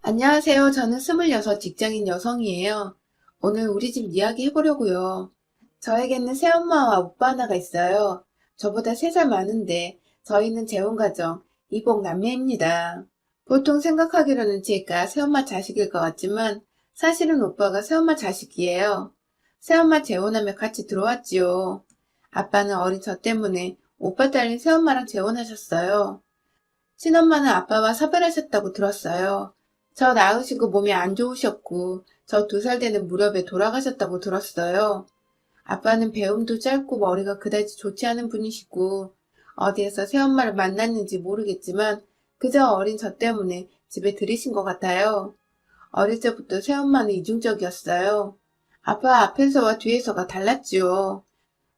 안녕하세요. 저는 26 직장인 여성이에요. 오늘 우리 집 이야기 해보려고요. 저에게는 새엄마와 오빠 하나가 있어요. 저보다 3살 많은데 저희는 재혼가정, 이복 남매입니다. 보통 생각하기로는 제가 새엄마 자식일 것 같지만 사실은 오빠가 새엄마 자식이에요. 새엄마 재혼하며 같이 들어왔지요. 아빠는 어린 저 때문에 오빠 딸린 새엄마랑 재혼하셨어요. 친엄마는 아빠와 사별하셨다고 들었어요. 저 낳으시고 몸이 안 좋으셨고 저 2살 되는 무렵에 돌아가셨다고 들었어요. 아빠는 배움도 짧고 머리가 그다지 좋지 않은 분이시고 어디에서 새엄마를 만났는지 모르겠지만 그저 어린 저 때문에 집에 들이신 것 같아요. 어릴 적부터 새엄마는 이중적이었어요. 아빠 앞에서와 뒤에서가 달랐지요.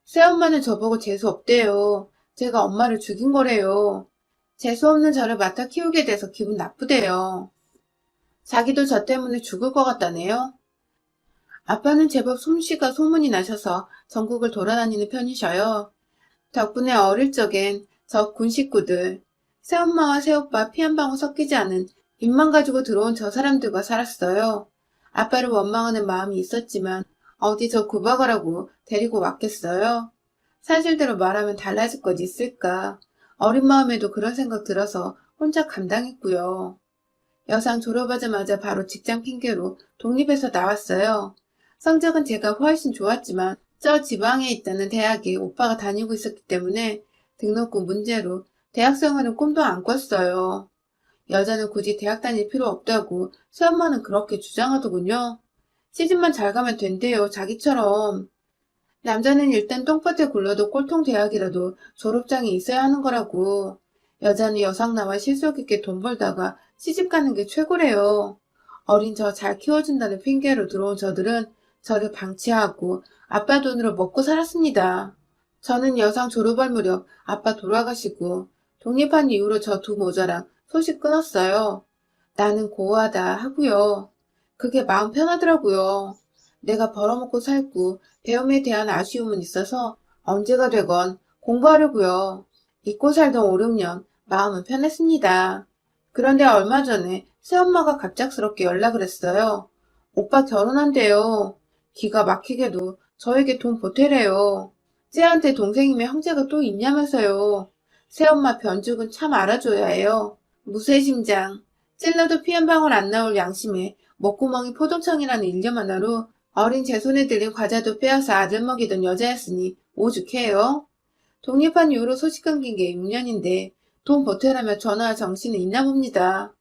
새엄마는 저보고 재수 없대요. 제가 엄마를 죽인 거래요. 재수없는 저를 맡아 키우게 돼서 기분 나쁘대요. 자기도 저 때문에 죽을 것 같다네요. 아빠는 제법 솜씨가 소문이 나셔서 전국을 돌아다니는 편이셔요. 덕분에 어릴 적엔 저 군 식구들, 새엄마와 새오빠 피 한 방울 섞이지 않은 입만 가지고 들어온 저 사람들과 살았어요. 아빠를 원망하는 마음이 있었지만 어디 저 구박하라고 데리고 왔겠어요? 사실대로 말하면 달라질 것 있을까? 어린 마음에도 그런 생각 들어서 혼자 감당했고요. 여상 졸업하자마자 바로 직장 핑계로 독립해서 나왔어요. 성적은 제가 훨씬 좋았지만 저 지방에 있다는 대학에 오빠가 다니고 있었기 때문에 등록금 문제로 대학생활은 꿈도 안 꿨어요. 여자는 굳이 대학 다닐 필요 없다고 새엄마는 그렇게 주장하더군요. 시집만 잘 가면 된대요, 자기처럼. 남자는 일단 똥밭에 굴러도 꼴통 대학이라도 졸업장이 있어야 하는 거라고. 여자는 여상 나와 실속 있게 돈 벌다가 시집 가는 게 최고래요. 어린 저 잘 키워준다는 핑계로 들어온 저들은 저를 방치하고 아빠 돈으로 먹고 살았습니다. 저는 여상 졸업할 무렵 아빠 돌아가시고 독립한 이후로 저 두 모자랑 소식 끊었어요. 나는 고아다 하고요. 그게 마음 편하더라고요. 내가 벌어먹고 살고 배움에 대한 아쉬움은 있어서 언제가 되건 공부하려고요. 잊고 살던 5, 6년 마음은 편했습니다. 그런데 얼마 전에 새엄마가 갑작스럽게 연락을 했어요. 오빠 결혼한대요. 기가 막히게도 저에게 돈 보태래요. 쟤한테 동생이며 형제가 또 있냐면서요. 새엄마 변죽은 참 알아줘야 해요. 무쇠심장. 찔러도 피 한 방울 안 나올 양심에 목구멍이 포동청이라는 일념 하나로 어린 제 손에 들린 과자도 빼앗아 아들 먹이던 여자였으니 오죽해요. 독립한 이후로 소식 끊긴 게 6년인데 돈 보태라며 전화할 정신은 있나 봅니다.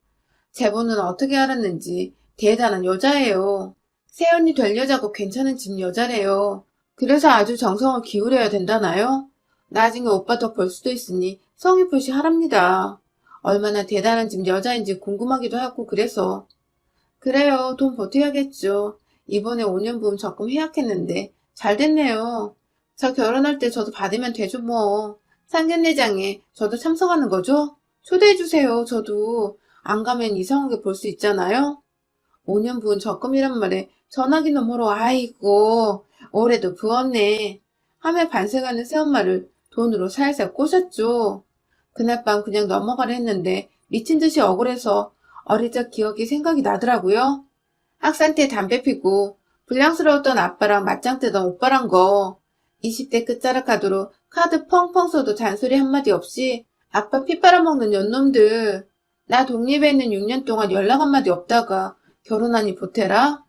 제보는 어떻게 알았는지 대단한 여자예요. 새언니 될 여자고 괜찮은 집 여자래요. 그래서 아주 정성을 기울여야 된다나요? 나중에 오빠 더 벌 수도 있으니 성의 표시 하랍니다. 얼마나 대단한 집 여자인지 궁금하기도 하고 그래서. 그래요. 돈 보태야겠죠. 이번에 5년 부음 적금 해약했는데 잘 됐네요. 저 결혼할 때 저도 받으면 되죠 뭐. 상견례장에 저도 참석하는 거죠? 초대해주세요. 저도 안 가면 이상하게 볼 수 있잖아요. 5년 부은 적금이란 말에 전화기 너머로 아이고 올해도 부었네 하며 반색하는 새엄마를 돈으로 살살 꼬셨죠. 그날 밤 그냥 넘어가려 했는데 미친 듯이 억울해서 어릴 적 기억이 생각이 나더라고요. 학생 때 담배 피고 불량스러웠던 아빠랑 맞짱 뜨던 오빠란 거. 20대 끝자락 카드로 카드 펑펑 써도 잔소리 한마디 없이 아빠 피 빨아먹는 연놈들. 나 독립했는 6년 동안 연락 한마디 없다가 결혼하니 보태라?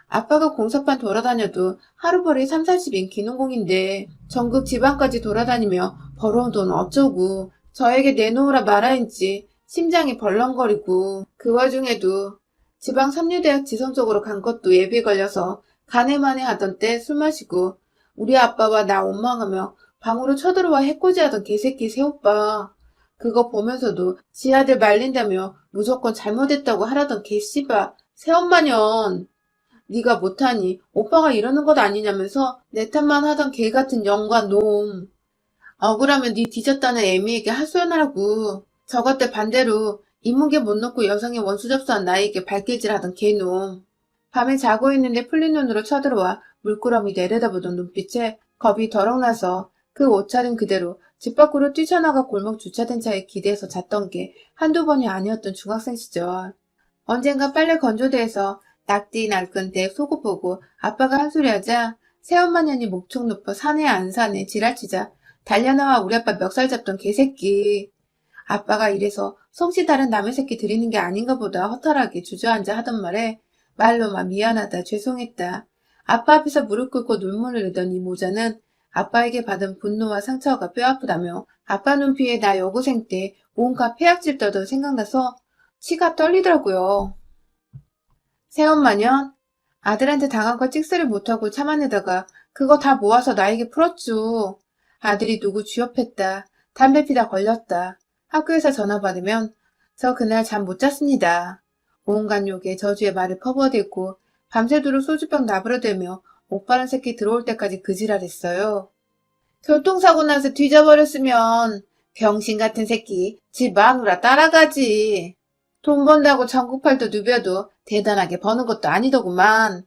아빠가 공사판 돌아다녀도 하루벌이 3, 40인 기농공인데 전국 지방까지 돌아다니며 벌어온 돈 어쩌고 저에게 내놓으라 말아인지 심장이 벌렁거리고 그 와중에도 지방 삼류대학 지성 쪽으로 간 것도 예비에 걸려서 가네마네 하던 때 술 마시고 우리 아빠와 나 원망하며 방으로 쳐들어와 해코지하던 개새끼 새오빠. 그거 보면서도 지 아들 말린다며 무조건 잘못했다고 하라던 개씨바 새엄마년. 네가 못하니 오빠가 이러는 것 아니냐면서 내 탓만 하던 개같은 영과 놈. 억울하면 네 뒤졌다는 애미에게 하소연하라고. 저것들 반대로 인문계 못 놓고 여성의 원수 접수한 나에게 발길질하던 개놈. 밤에 자고 있는데 풀린 눈으로 쳐들어와 물끄러미 내려다보던 눈빛에 겁이 더럭 나서 그 옷차림 그대로 집 밖으로 뛰쳐나가 골목 주차된 차에 기대서 잤던 게 한두 번이 아니었던 중학생 시절. 언젠가 빨래 건조대에서 낙디 날끈 내 속옷 보고 아빠가 한 소리 하자 새엄마년이 목청 높아 사네 안 사네 지랄치자 달려나와 우리 아빠 멱살 잡던 개새끼. 아빠가 이래서 성씨 다른 남의 새끼 들이는 게 아닌가 보다 허탈하게 주저앉아 하던 말에 말로만 미안하다 죄송했다. 아빠 앞에서 무릎 꿇고 눈물을 흘리던 이 모자는 아빠에게 받은 분노와 상처가 뼈아프다며 아빠 눈피에 나 여고생 때 온갖 폐악질 떠던 생각나서 치가 떨리더라고요. 새엄마년? 아들한테 당한 거 찍소리 못하고 참아내다가 그거 다 모아서 나에게 풀었죠. 아들이 누구 쥐업했다. 담배 피다 걸렸다. 학교에서 전화 받으면 저 그날 잠 못 잤습니다. 온갖 욕에 저주의 말을 퍼부어댔고 밤새도록 소주병 나부려대며 오빠란 새끼 들어올 때까지 그 지랄했어요. 교통사고 나서 뒤져버렸으면 병신 같은 새끼 집 마누라 따라가지. 돈 번다고 전국팔도 누벼도 대단하게 버는 것도 아니더구만.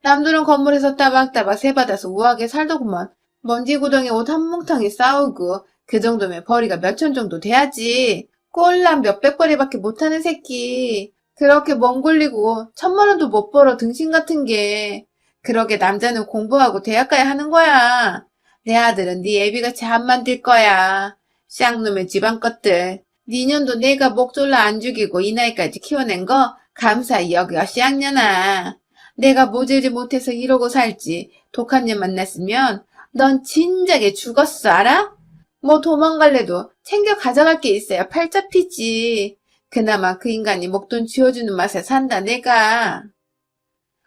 남들은 건물에서 따박따박 세받아서 우아하게 살더구만. 먼지 구덩이 옷 한 뭉텅이 싸우고 그 정도면 벌이가 몇천 정도 돼야지. 꼴랑 몇백 벌이밖에 못하는 새끼. 그렇게 멍 굴리고 1,000만 원도 못 벌어 등신 같은 게. 그러게 남자는 공부하고 대학 가야 하는 거야. 내 아들은 네 애비같이 안 만들 거야. 쌍놈의 집안 것들. 니년도 내가 목 졸라 안 죽이고 이 나이까지 키워낸 거 감사히 여겨 쌍년아. 내가 모질지 못해서 이러고 살지. 독한 년 만났으면 넌 진작에 죽었어 알아? 뭐 도망갈래도 챙겨 가져갈 게 있어야 팔 잡히지. 그나마 그 인간이 목돈 쥐어주는 맛에 산다 내가.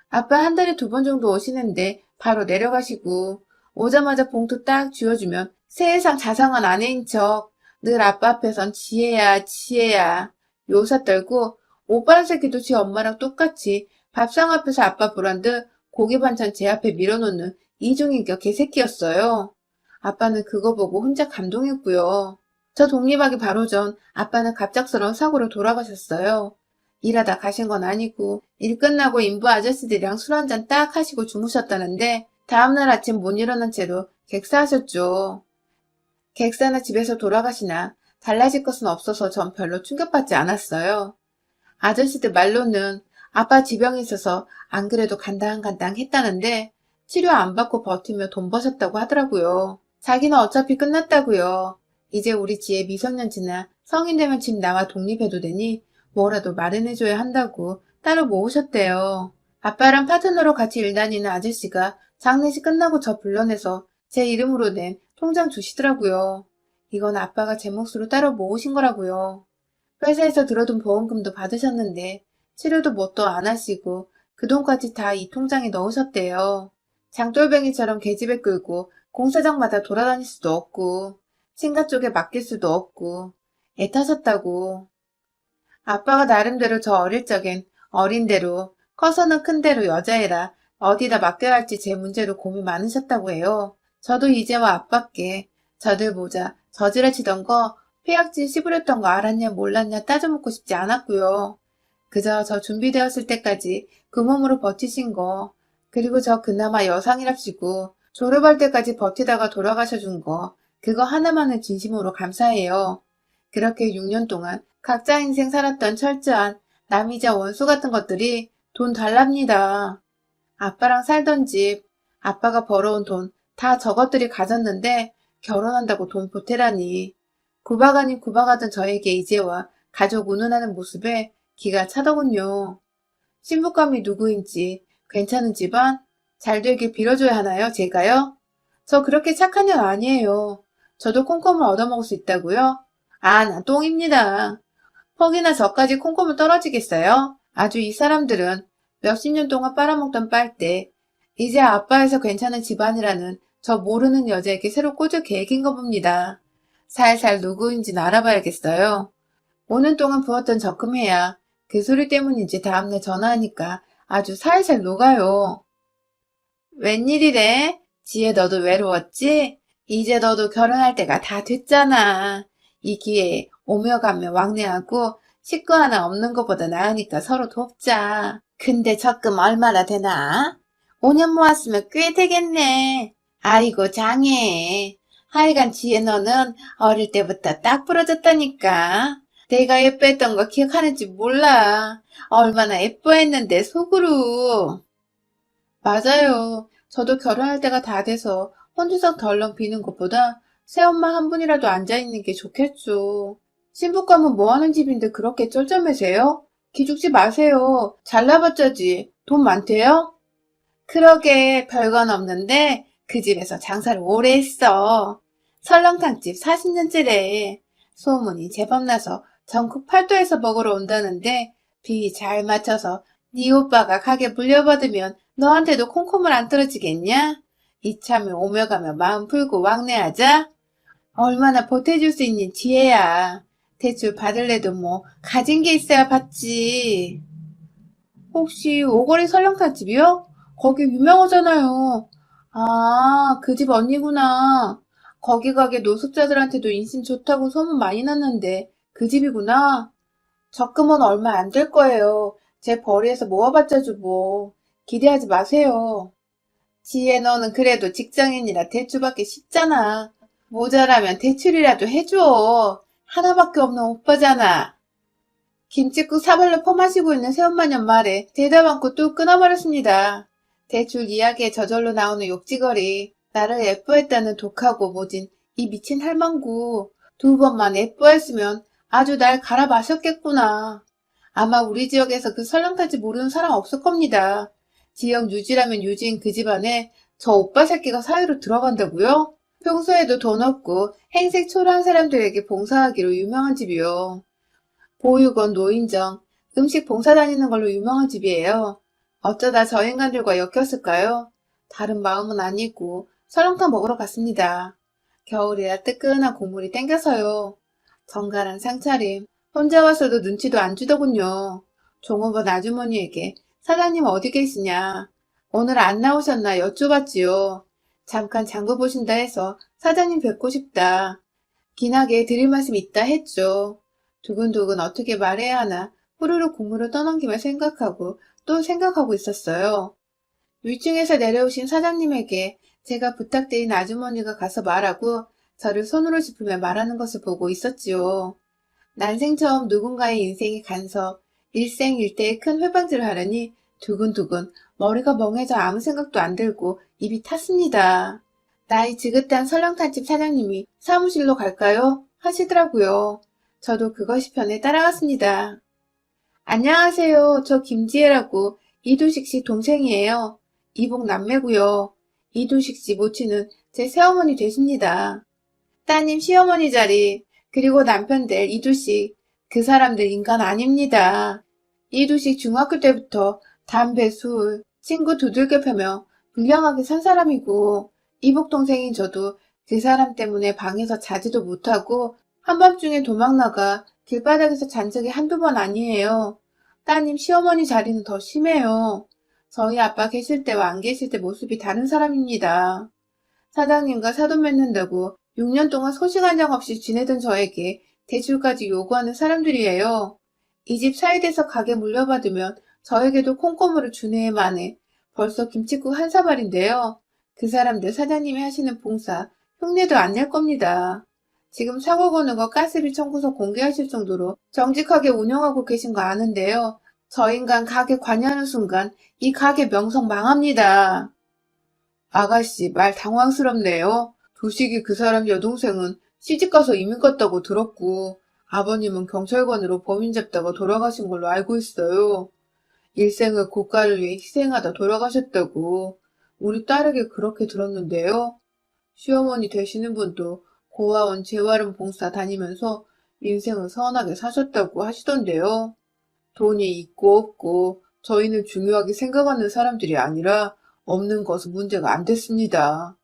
아빠 한 달에 2번 정도 오시는데 바로 내려가시고 오자마자 봉투 딱 쥐어주면 세상 자상한 아내인 척 늘 아빠 앞에선 지혜야 지혜야 요사 떨고 오빠란 새끼도 지 엄마랑 똑같이 밥상 앞에서 아빠 보란 듯 고기 반찬 제 앞에 밀어놓는 이중인격 개새끼였어요. 아빠는 그거 보고 혼자 감동했고요. 저 독립하기 바로 전 아빠는 갑작스러운 사고로 돌아가셨어요. 일하다 가신 건 아니고 일 끝나고 인부 아저씨들이랑 술 한잔 딱 하시고 주무셨다는데 다음날 아침 못 일어난 채로 객사하셨죠. 객사나 집에서 돌아가시나 달라질 것은 없어서 전 별로 충격받지 않았어요. 아저씨들 말로는 아빠 지병이 있어서 안 그래도 간당간당 했다는데 치료 안 받고 버티며 돈 버셨다고 하더라고요. 자기는 어차피 끝났다고요. 이제 우리 지혜 미성년지나 성인 되면 집 나와 독립해도 되니 뭐라도 마련해줘야 한다고 따로 모으셨대요. 아빠랑 파트너로 같이 일 다니는 아저씨가 장례식 끝나고 저 불러내서 제 이름으로 낸 통장 주시더라고요. 이건 아빠가 제 몫으로 따로 모으신 거라고요. 회사에서 들어둔 보험금도 받으셨는데 치료도 뭣도 안 하시고 그 돈까지 다 이 통장에 넣으셨대요. 장돌뱅이처럼 계집애 끌고 공사장마다 돌아다닐 수도 없고 친가 쪽에 맡길 수도 없고 애타셨다고. 아빠가 나름대로 저 어릴 적엔 어린 대로 커서는 큰 대로 여자애라 어디다 맡겨야 할지 제 문제로 고민 많으셨다고 해요. 저도 이제와 아빠께 저들 보자 저지랄치던 거 폐악질 씹으렸던 거 알았냐 몰랐냐 따져묻고 싶지 않았고요. 그저 저 준비되었을 때까지 그 몸으로 버티신 거 그리고 저 그나마 여상이랍시고 졸업할 때까지 버티다가 돌아가셔준 거 그거 하나만은 진심으로 감사해요. 그렇게 6년 동안 각자 인생 살았던 철저한 남이자 원수 같은 것들이 돈 달랍니다. 아빠랑 살던 집, 아빠가 벌어온 돈 다 저것들이 가졌는데 결혼한다고 돈 보태라니. 구박 아닌 구박하던 저에게 이제와 가족 운운하는 모습에 기가 차더군요. 신부감이 누구인지 괜찮은 집안? 잘 되길 빌어줘야 하나요, 제가요? 저 그렇게 착한 년 아니에요. 저도 콩콩을 얻어먹을 수 있다고요? 아, 나 똥입니다. 퍽이나 저까지 콩콩을 떨어지겠어요? 아주 이 사람들은 몇십 년 동안 빨아먹던 빨대, 이제 아빠에서 괜찮은 집안이라는 저 모르는 여자에게 새로 꽂을 계획인가 봅니다. 살살 누구인지는 알아봐야겠어요. 5년 동안 부었던 적금해야 그 소리 때문인지 다음날 전화하니까 아주 살살 녹아요. 웬일이래? 지혜 너도 외로웠지? 이제 너도 결혼할 때가 다 됐잖아. 이 기회에 오며 가며 왕래하고 식구 하나 없는 것보다 나으니까 서로 돕자. 근데 적금 얼마나 되나? 5년 모았으면 꽤 되겠네. 아이고 장해. 하여간 지혜 너는 어릴 때부터 딱 부러졌다니까. 내가 예뻐했던 거 기억하는지 몰라. 얼마나 예뻐했는데 속으로. 맞아요. 저도 결혼할 때가 다 돼서 혼자서 덜렁 비는 것보다 새엄마 한 분이라도 앉아있는 게 좋겠죠. 신부감은 뭐 하는 집인데 그렇게 쩔쩔매세요? 기죽지 마세요. 잘나봤자지. 돈 많대요? 그러게 별건 없는데 그 집에서 장사를 오래 했어. 설렁탕집 40년째래. 소문이 제법 나서 전국 팔도에서 먹으러 온다는데 비 잘 맞춰서 네 오빠가 가게 물려받으면 너한테도 콩콩을 안 떨어지겠냐? 이참에 오며 가며 마음 풀고 왕래하자. 얼마나 보태줄 수 있는 지혜야. 대출 받을래도 뭐 가진 게 있어야 받지. 혹시 오거리 설렁탕집이요? 거기 유명하잖아요. 아, 그 집 언니구나. 거기 가게 노숙자들한테도 인심 좋다고 소문 많이 났는데 그 집이구나. 적금은 얼마 안 될 거예요. 제 벌이에서 모아봤자 주고. 기대하지 마세요. 지혜 너는 그래도 직장인이라 대출받기 쉽잖아. 모자라면 대출이라도 해줘. 하나밖에 없는 오빠잖아. 김칫국 사발로 퍼마시고 있는 새엄마년 말에 대답 않고 뚝 끊어버렸습니다. 대출 이야기에 저절로 나오는 욕지거리, 나를 예뻐했다는 독하고 모진 이 미친 할망구, 두 번만 예뻐했으면 아주 날 갈아 마셨겠구나. 아마 우리 지역에서 그 설렁탕집 모르는 사람 없을 겁니다. 지역 유지라면 유지인 그 집안에 저 오빠 새끼가 사이로 들어간다고요? 평소에도 돈 없고 행색 초라한 사람들에게 봉사하기로 유명한 집이요. 보육원, 노인정, 음식 봉사 다니는 걸로 유명한 집이에요. 어쩌다 저 인간들과 엮였을까요? 다른 마음은 아니고 설렁탕 먹으러 갔습니다. 겨울이라 뜨끈한 국물이 땡겨서요. 정갈한 상차림, 혼자 왔어도 눈치도 안 주더군요. 종업원 아주머니에게 사장님 어디 계시냐? 오늘 안 나오셨나 여쭤봤지요. 잠깐 장부 보신다 해서 사장님 뵙고 싶다. 긴하게 드릴 말씀 있다 했죠. 두근두근 어떻게 말해야 하나 후루룩 국물을 떠넘기며 생각하고 또 생각하고 있었어요. 위층에서 내려오신 사장님에게 제가 부탁드린 아주머니가 가서 말하고 저를 손으로 짚으며 말하는 것을 보고 있었지요. 난생 처음 누군가의 인생의 간섭, 일생일대의 큰 회방질을 하려니 두근두근 머리가 멍해져 아무 생각도 안 들고 입이 탔습니다. 나이 지긋한 설렁탕집 사장님이 사무실로 갈까요? 하시더라고요. 저도 그것이 편해 따라갔습니다. 안녕하세요. 저 김지혜라고 이두식 씨 동생이에요. 이복 남매고요. 이두식 씨 모친은 제 새어머니 되십니다. 따님 시어머니 자리, 그리고 남편 될 이두식, 그 사람들 인간 아닙니다. 이두식 중학교 때부터 담배, 술, 친구 두들겨 패며 불량하게 산 사람이고, 이복 동생인 저도 그 사람 때문에 방에서 자지도 못하고 한밤중에 도망나가 길바닥에서 잔 적이 한두 번 아니에요. 따님 시어머니 자리는 더 심해요. 저희 아빠 계실 때와 안 계실 때 모습이 다른 사람입니다. 사장님과 사돈 맺는다고 6년 동안 소식 한 장 없이 지내던 저에게 대출까지 요구하는 사람들이에요. 이 집 사이돼서 가게 물려받으면 저에게도 콩고물을 주네 마네. 벌써 김칫국 한 사발인데요. 그 사람들 사장님이 하시는 봉사 흉내도 안 낼 겁니다. 지금 사고 거는 거 가스비 청구서 공개하실 정도로 정직하게 운영하고 계신 거 아는데요. 저 인간 가게 관여하는 순간 이 가게 명성 망합니다. 아가씨 말 당황스럽네요. 두식이 그 사람 여동생은 시집가서 이민 갔다고 들었고 아버님은 경찰관으로 범인 잡다가 돌아가신 걸로 알고 있어요. 일생을 국가를 위해 희생하다 돌아가셨다고 우리 딸에게 그렇게 들었는데요. 시어머니 되시는 분도 고아원 재활용 봉사 다니면서 인생을 선하게 사셨다고 하시던데요. 돈이 있고 없고 저희는 중요하게 생각하는 사람들이 아니라 없는 것은 문제가 안 됐습니다.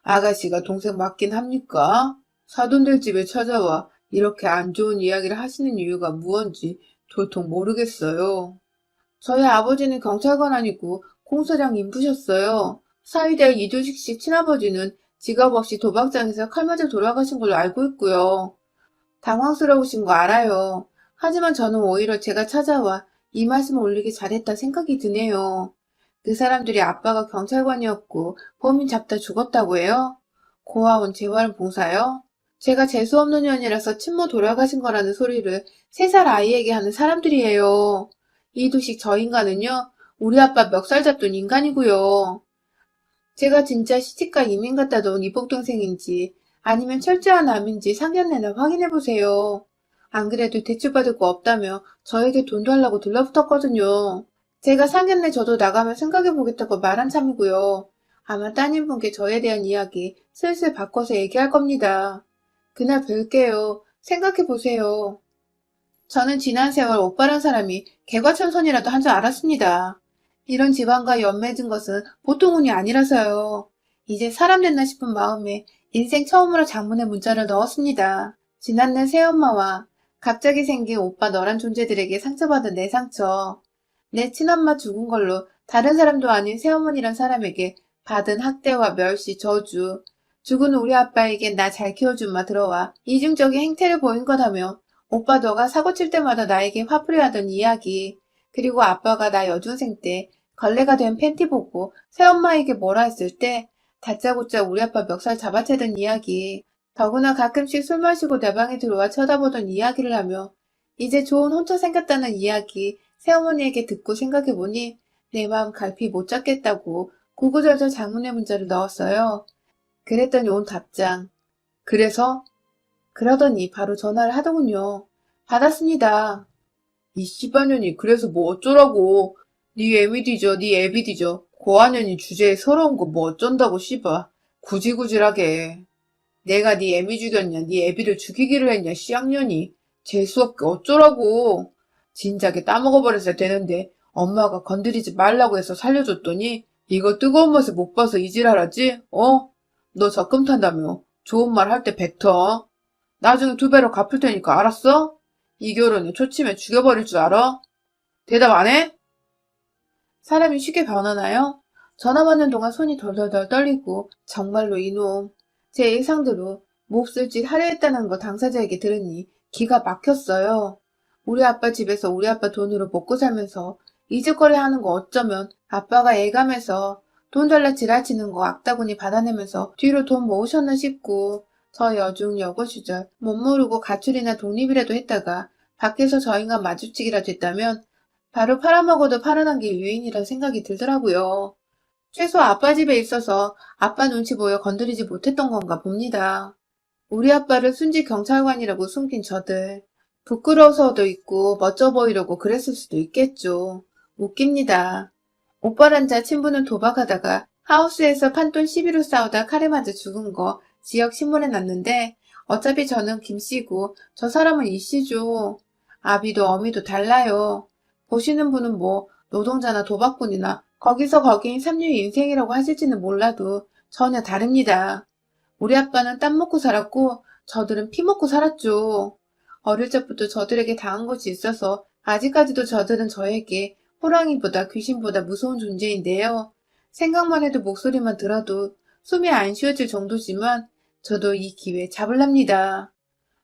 아가씨가 동생 맞긴 합니까? 사돈들 집에 찾아와 이렇게 안 좋은 이야기를 하시는 이유가 무언지 도통 모르겠어요. 저희 아버지는 경찰관 아니고 공사장 인부셨어요. 사위될 이두식 씨 친아버지는 직업 없이 도박장에서 칼 맞아 돌아가신 걸로 알고 있고요. 당황스러우신 거 알아요. 하지만 저는 오히려 제가 찾아와 이 말씀을 올리기 잘했다 생각이 드네요. 그 사람들이 아빠가 경찰관이었고 범인 잡다 죽었다고 해요? 고아원 재활봉사요? 제가 재수없는 년이라서 친모 돌아가신 거라는 소리를 3살 아이에게 하는 사람들이에요. 이두식 저 인간은요, 우리 아빠 멱살 잡던 인간이고요. 제가 진짜 시집가 이민 갔다 온 이복동생인지 아니면 철저한 암인지 상견례나 확인해보세요. 안 그래도 대출받을 거 없다며 저에게 돈 달라고 들러붙었거든요. 제가 상견례 저도 나가면 생각해보겠다고 말한 참이고요. 아마 따님분께 저에 대한 이야기 슬슬 바꿔서 얘기할 겁니다. 그날 뵐게요. 생각해보세요. 저는 지난 세월 오빠란 사람이 개과천선이라도 한 줄 알았습니다. 이런 집안과 연맺은 것은 보통 운이 아니라서요. 이제 사람 됐나 싶은 마음에 인생 처음으로 장문의 문자를 넣었습니다. 지난날 새엄마와 갑자기 생긴 오빠 너란 존재들에게 상처받은 내 상처. 내 친엄마 죽은 걸로 다른 사람도 아닌 새어머니란 사람에게 받은 학대와 멸시, 저주. 죽은 우리 아빠에겐 나 잘 키워준 마 들어와 이중적인 행태를 보인 거다며 오빠 너가 사고 칠 때마다 나에게 화풀이하던 이야기, 그리고 아빠가 나 여중생 때 걸레가 된 팬티 보고 새엄마에게 뭐라 했을 때 다짜고짜 우리 아빠 멱살 잡아채던 이야기, 더구나 가끔씩 술 마시고 내 방에 들어와 쳐다보던 이야기를 하며 이제 좋은 혼처 생겼다는 이야기 새어머니에게 듣고 생각해보니 내 마음 갈피 못 잡겠다고 구구절절 장문의 문자를 넣었어요. 그랬더니 온 답장. 그래서? 그러더니 바로 전화를 하더군요. 받았습니다. 이 씨발년이 그래서 뭐 어쩌라고. 네 애미 뒤져, 네 애비 뒤져. 고아년이 주제에 서러운 거 뭐 어쩐다고 씨발. 구질구질하게. 내가 네 애미 죽였냐, 네 애비를 죽이기를 했냐, 씨악년이. 재수없게 어쩌라고. 진작에 따먹어버렸어야 되는데 엄마가 건드리지 말라고 해서 살려줬더니 이거 뜨거운 맛을 못 봐서 이질하라지? 어? 너 적금 탄다며. 좋은 말 할 때 뱉어. 나중에 2배로 갚을 테니까 알았어? 이 결혼에 초치면 죽여버릴 줄 알아? 대답 안 해? 사람이 쉽게 변하나요? 전화 받는 동안 손이 덜덜덜 떨리고 정말로 이놈. 제 예상대로 몹쓸 짓 하려 했다는 거 당사자에게 들으니 기가 막혔어요. 우리 아빠 집에서 우리 아빠 돈으로 먹고 살면서 이직거리 하는 거 어쩌면 아빠가 애감해서 돈 달라 지랄치는 거 악다구니 받아내면서 뒤로 돈 모으셨나 싶고 저 여중 여고 시절 못 모르고 가출이나 독립이라도 했다가 밖에서 저 인간 마주치기라도 했다면 바로 팔아먹어도 팔아난 게 유인이란 생각이 들더라고요. 최소 아빠 집에 있어서 아빠 눈치 보여 건드리지 못했던 건가 봅니다. 우리 아빠를 순직 경찰관이라고 숨긴 저들. 부끄러워서도 있고 멋져 보이려고 그랬을 수도 있겠죠. 웃깁니다. 오빠란 자 친부는 도박하다가 하우스에서 판돈 시비로 싸우다 칼에 맞아 죽은 거 지역 신문에 났는데 어차피 저는 김씨고 저 사람은 이씨죠. 아비도 어미도 달라요. 보시는 분은 뭐 노동자나 도박꾼이나 거기서 거긴 삼류 인생이라고 하실지는 몰라도 전혀 다릅니다. 우리 아빠는 땀 먹고 살았고 저들은 피 먹고 살았죠. 어릴 적부터 저들에게 당한 것이 있어서 아직까지도 저들은 저에게 호랑이보다 귀신보다 무서운 존재인데요. 생각만 해도 목소리만 들어도 숨이 안 쉬어질 정도지만 저도 이 기회 잡을랍니다.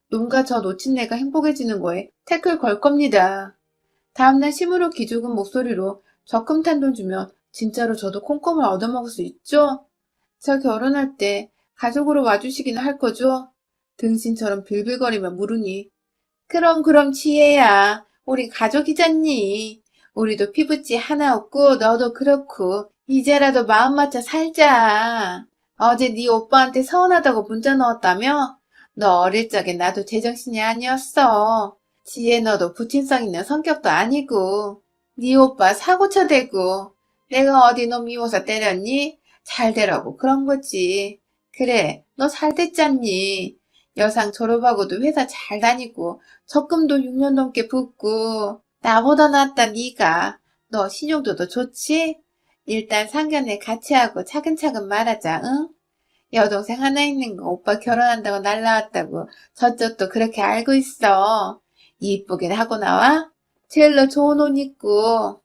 놈과 저 놓친 내가 행복해지는 거에 태클 걸 겁니다. 다음날 심으로 기죽은 목소리로 적금 탄 돈 주면 진짜로 저도 콩콩을 얻어먹을 수 있죠? 저 결혼할 때 가족으로 와주시기는 할 거죠? 등신처럼 빌빌거리며 물으니 그럼 지혜야 우리 가족이잖니. 우리도 피부치 하나 없고 너도 그렇고 이제라도 마음 맞춰 살자. 어제 네 오빠한테 서운하다고 문자 넣었다며? 너 어릴 적에 나도 제정신이 아니었어. 지혜 너도 부친성 있는 성격도 아니고 네 오빠 사고쳐 대고 내가 어디 너 미워서 때렸니? 잘 되라고 그런 거지. 그래 너 잘 됐잖니. 여상 졸업하고도 회사 잘 다니고 적금도 6년 넘게 붓고 나보다 낫다 네가. 너 신용도도 좋지? 일단 상견례 같이 하고 차근차근 말하자 응? 여동생 하나 있는 거 오빠 결혼한다고 날라왔다고 저쪽도 그렇게 알고 있어. 이쁘게 하고 나와? 제일로 좋은 옷 입고.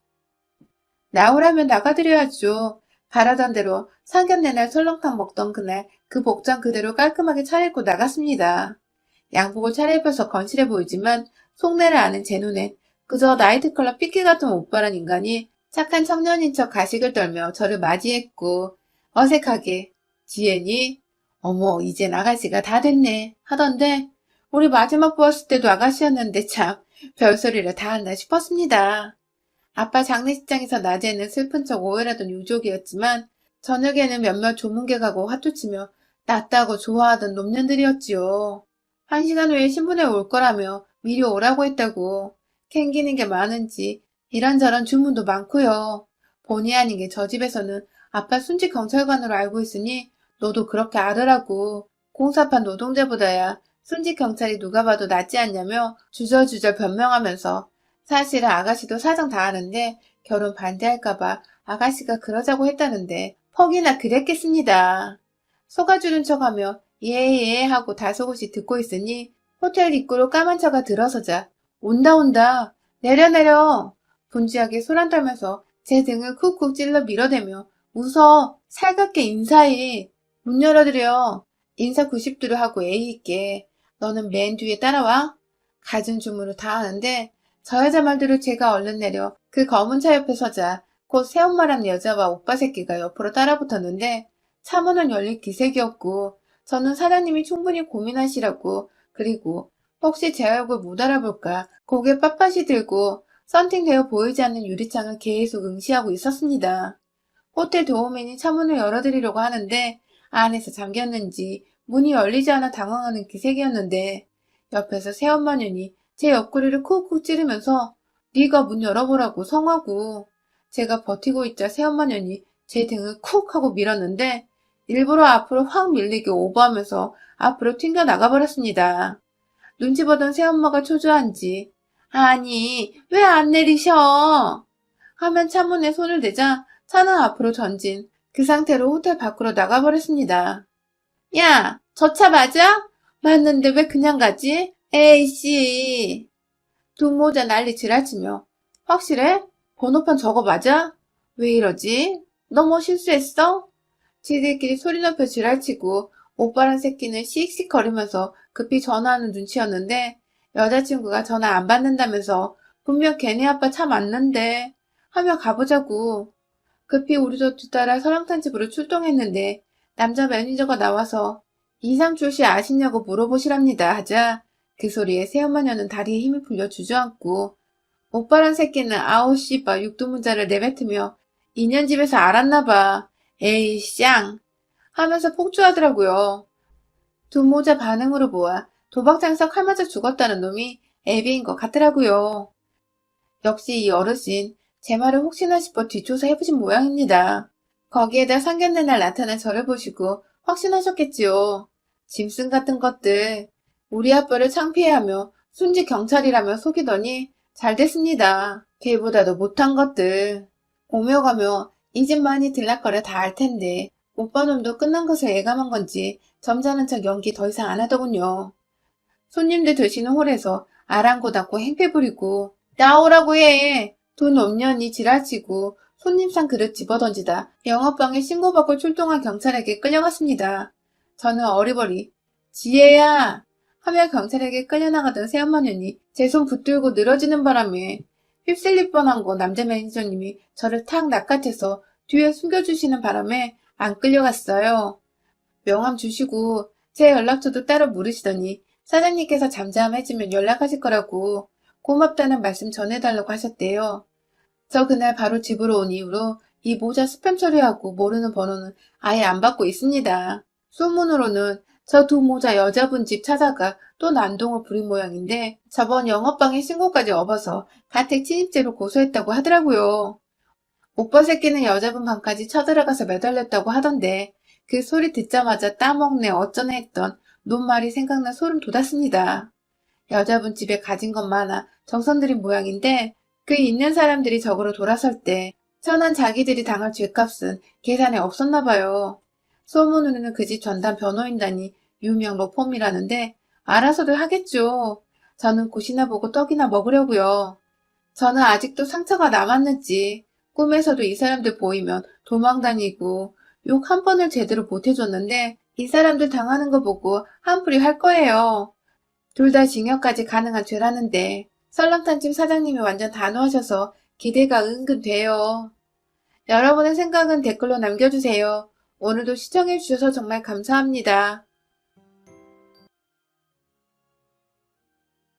나오라면 나가드려야죠. 바라던 대로 상견례 날 설렁탕 먹던 그날 그 복장 그대로 깔끔하게 차려입고 나갔습니다. 양복을 차려입어서 건실해 보이지만 속내를 아는 제 눈엔 그저 나이트클럽 삐끼 같은 오빠란 인간이 착한 청년인 척 가식을 떨며 저를 맞이했고 어색하게 지혜니? 어머, 이젠 아가씨가 다 됐네 하던데 우리 마지막 보았을 때도 아가씨였는데 참 별소리를 다 한다 싶었습니다. 아빠 장례식장에서 낮에는 슬픈 척 오열하던 유족이었지만 저녁에는 몇몇 조문객하고 화투치며 낫다고 좋아하던 놈년들이었지요. 1시간 후에 신분에 올 거라며 미리 오라고 했다고. 캥기는 게 많은지 이런저런 주문도 많고요. 본의 아니게 저 집에서는 아빠 순직 경찰관으로 알고 있으니 너도 그렇게 알으라고. 공사판 노동자보다야 순직 경찰이 누가 봐도 낫지 않냐며 주절주절 변명하면서 사실은 아가씨도 사정 다 아는데 결혼 반대할까봐 아가씨가 그러자고 했다는데 퍽이나 그랬겠습니다. 속아주는 척하며 예예 하고 다소곳이 듣고 있으니 호텔 입구로 까만 차가 들어서자 온다 온다 내려 내려 분주하게 소란 떨면서 제 등을 쿡쿡 찔러 밀어대며 웃어 살갑게 인사해 문 열어드려 인사 90도로 하고 예의 있게 너는 맨 뒤에 따라와 갖은 주문을 다 하는데 저 여자 말대로 제가 얼른 내려 그 검은 차 옆에 서자 곧 새엄마라는 여자와 오빠 새끼가 옆으로 따라붙었는데 차문은 열릴 기색이었고 저는 사장님이 충분히 고민하시라고 그리고 혹시 제 얼굴 못 알아볼까 고개 빳빳이 들고 썬팅되어 보이지 않는 유리창을 계속 응시하고 있었습니다. 호텔 도우맨이 차문을 열어드리려고 하는데 안에서 잠겼는지 문이 열리지 않아 당황하는 기색이었는데 옆에서 새엄마 년이 제 옆구리를 쿡쿡 찌르면서 네가 문 열어보라고 성하고 제가 버티고 있자 새엄마 년이 제 등을 쿡 하고 밀었는데 일부러 앞으로 확 밀리게 오버하면서 앞으로 튕겨 나가버렸습니다. 눈치 보던 새엄마가 초조한지 아니 왜 안 내리셔? 하면 차문에 손을 대자 차는 앞으로 전진 그 상태로 호텔 밖으로 나가버렸습니다. 야, 저 차 맞아? 맞는데 왜 그냥 가지? 에이씨. 두모자 난리 지랄치며 확실해? 번호판 저거 맞아? 왜 이러지? 너 뭐 실수했어? 지들끼리 소리 높여 지랄치고 오빠란 새끼는 씩씩거리면서 급히 전화하는 눈치였는데 여자친구가 전화 안 받는다면서 분명 걔네 아빠 차 맞는데 하며 가보자고. 급히 우리도 뒤따라 설렁탕 집으로 출동했는데 남자 매니저가 나와서 이상출 씨 아시냐고 물어보시랍니다 하자 그 소리에 새엄마녀는 다리에 힘이 풀려 주저앉고 오빠란 새끼는 아우 씨바 육두문자를 내뱉으며 인연집에서 알았나봐. 에이 쌍 하면서 폭주하더라고요. 두모자 반응으로 보아 도박장에서 칼 맞아 죽었다는 놈이 애비인 것 같더라고요. 역시 이 어르신 제 말을 혹시나 싶어 뒷조사 해보신 모양입니다. 거기에다 상견례 날 나타난 저를 보시고 확신하셨겠지요. 짐승 같은 것들. 우리 아빠를 창피해하며 순직 경찰이라며 속이더니 잘 됐습니다. 걔보다도 못한 것들. 오며 가며 이 집 많이 들락거려 다 알 텐데 오빠 놈도 끝난 것을 예감한 건지 점잖은 척 연기 더 이상 안 하더군요. 손님들 드시는 홀에서 아랑곳하고 행패 부리고 나오라고 해. 돈 없냐니 지랄치고 손님상 그릇 집어던지다 영업방에 신고받고 출동한 경찰에게 끌려갔습니다. 저는 어리버리 지혜야 하며 경찰에게 끌려나가던 새엄마년이 제 손 붙들고 늘어지는 바람에 휩쓸릴 뻔한 거 남자 매니저님이 저를 탁 낚아채서 뒤에 숨겨주시는 바람에 안 끌려갔어요. 명함 주시고 제 연락처도 따로 물으시더니 사장님께서 잠잠해지면 연락하실 거라고 고맙다는 말씀 전해달라고 하셨대요. 저 그날 바로 집으로 온 이후로 이 모자 스팸 처리하고 모르는 번호는 아예 안 받고 있습니다. 소문으로는 저 두 모자 여자분 집 찾아가 또 난동을 부린 모양인데 저번 영업방에 신고까지 업어서 가택 침입죄로 고소했다고 하더라고요. 오빠 새끼는 여자분 방까지 쳐들어가서 매달렸다고 하던데 그 소리 듣자마자 따먹네 어쩌네 했던 놈말이 생각나 소름 돋았습니다. 여자분 집에 가진 것 많아 정성 들인 모양인데 그 있는 사람들이 적으로 돌아설 때 천한 자기들이 당할 죗값은 계산에 없었나 봐요. 소문으로는 그 집 전담 변호인단이 유명 로펌이라는데 알아서들 하겠죠. 저는 곳이나 보고 떡이나 먹으려고요. 저는 아직도 상처가 남았는지 꿈에서도 이 사람들 보이면 도망다니고 욕 한 번을 제대로 못해줬는데 이 사람들 당하는 거 보고 한풀이 할 거예요. 둘 다 징역까지 가능한 죄라는데 설렁탕집 사장님이 완전 단호하셔서 기대가 은근 돼요. 여러분의 생각은 댓글로 남겨주세요. 오늘도 시청해주셔서 정말 감사합니다.